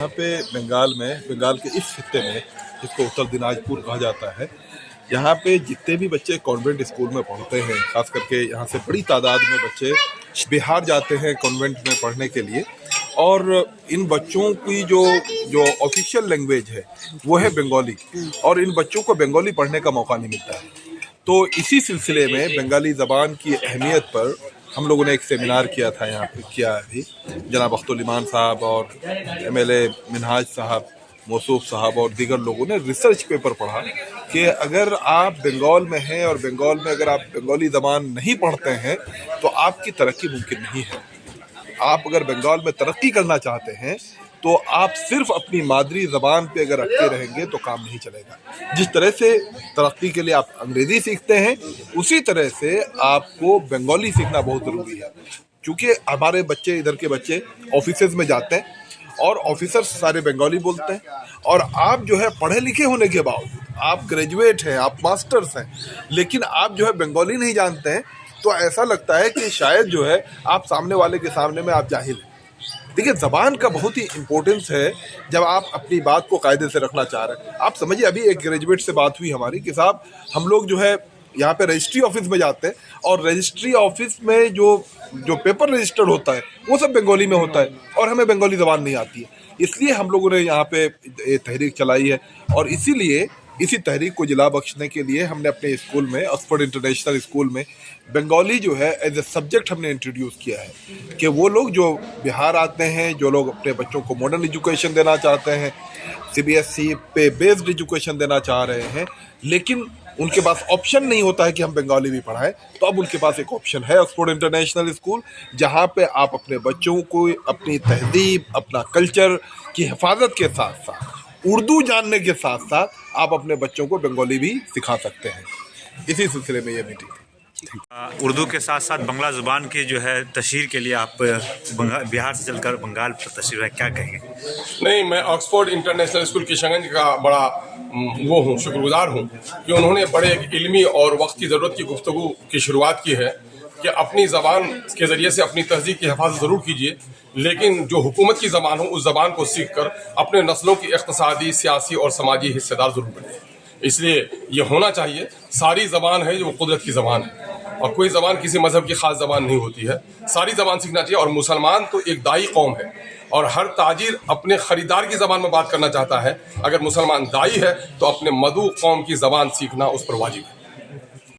यहाँ पे बंगाल के इस खित्ते में, जिसको उत्तर दिनाजपुर कहा जाता है, यहाँ पे जितने भी बच्चे कॉन्वेंट स्कूल में पढ़ते हैं, खास करके यहाँ से बड़ी तादाद में बच्चे बिहार जाते हैं कॉन्वेंट में पढ़ने के लिए। और इन बच्चों की जो जो ऑफिशियल लैंग्वेज है वो है बंगाली, और इन बच्चों को बंगाली पढ़ने का मौका नहीं मिलता है। तो इसी सिलसिले में बंगाली ज़बान की अहमियत पर हम लोगों ने एक सेमिनार किया था, यहाँ पे किया अभी जनाब अख्तुल ईमान साहब और MLA मिनहाज साहब, मौसूफ साहब और दीगर लोगों ने रिसर्च पेपर पढ़ा कि अगर आप बंगाल में हैं और बंगाल में अगर आप बंगाली ज़बान नहीं पढ़ते हैं तो आपकी तरक्की मुमकिन नहीं है। आप अगर बंगाल में तरक्की करना चाहते हैं तो आप सिर्फ अपनी मादरी ज़बान पे अगर अटके रहेंगे तो काम नहीं चलेगा। जिस तरह से तरक्की के लिए आप अंग्रेज़ी सीखते हैं, उसी तरह से आपको बंगाली सीखना बहुत ज़रूरी है। क्योंकि हमारे बच्चे, इधर के बच्चे ऑफिसेज में जाते हैं और ऑफिसर सारे बंगाली बोलते हैं, और आप जो है पढ़े लिखे होने के बावजूद, आप ग्रेजुएट हैं, आप मास्टर्स हैं, लेकिन आप जो है बंगाली नहीं जानते हैं, तो ऐसा लगता है कि शायद जो है आप सामने वाले के सामने में आप जाहिल हैं। देखिए, ज़बान का बहुत ही इम्पोर्टेंस है जब आप अपनी बात को कायदे से रखना चाह रहे हैं। आप समझिए, अभी एक ग्रेजुएट से बात हुई हमारी कि साहब हम लोग जो है यहाँ पे रजिस्ट्री ऑफिस में जाते हैं, और रजिस्ट्री ऑफिस में जो पेपर रजिस्टर्ड होता है वो सब बंगाली में होता है, और हमें बंगाली ज़बान नहीं आती है। इसलिए हम लोगों ने यहाँ पे ये तहरीक चलाई है, और इसीलिए इसी तहरीक को जिला बख्शने के लिए हमने अपने स्कूल में, ऑक्सफोर्ड इंटरनेशनल स्कूल में, बंगाली जो है एज ए सब्जेक्ट हमने इंट्रोड्यूस किया है कि वो लोग जो बिहार आते हैं, जो लोग अपने बच्चों को मॉडर्न एजुकेशन देना चाहते हैं, CBSE पे बेस्ड एजुकेशन देना चाह रहे हैं, लेकिन उनके पास ऑप्शन नहीं होता है कि हम बंगाली भी पढ़ाएं, तो अब उनके पास एक ऑप्शन है ऑक्सफोर्ड इंटरनेशनल स्कूल, जहां पे आप अपने बच्चों को अपनी तहजीब, अपना कल्चर की हिफाजत के साथ साथ उर्दू जानने के साथ साथ आप अपने बच्चों को बंगाली भी सिखा सकते हैं। इसी सिलसिले में ये मीटिंग थी। उर्दू के साथ साथ बांग्ला ज़ुबान की जो है तशहीर के लिए आप बिहार से चलकर बंगाल पर तशरीफ है, क्या कहेंगे? नहीं, मैं ऑक्सफोर्ड इंटरनेशनल स्कूल किशनगंज का बड़ा वो हूँ, शुक्रगुजार हूँ कि उन्होंने बड़े इल्मी और वक्त की ज़रूरत की गुफ्तगू की शुरुआत की है कि अपनी ज़बान के ज़रिए से अपनी तहज़ीब की हिफाजत ज़रूर कीजिए, लेकिन जो हुकूमत की ज़बान हो उस ज़बान को सीख कर अपने नस्लों की इक़्तिसादी, सियासी और समाजी हिस्सेदार ज़रूर बने। इसलिए ये होना चाहिए, सारी ज़बान है जो कुदरत की ज़बान है, और कोई ज़बान किसी मज़हब की ख़ास ज़बान नहीं होती है। सारी ज़बान सीखना चाहिए। और मुसलमान तो एक दाई कौम है, और हर ताजिर अपने ख़रीदार की ज़बान में बात करना चाहता है। अगर मुसलमान दाई है तो अपने मदऊ कौम की ज़बान सीखना उस पर वाजिब है।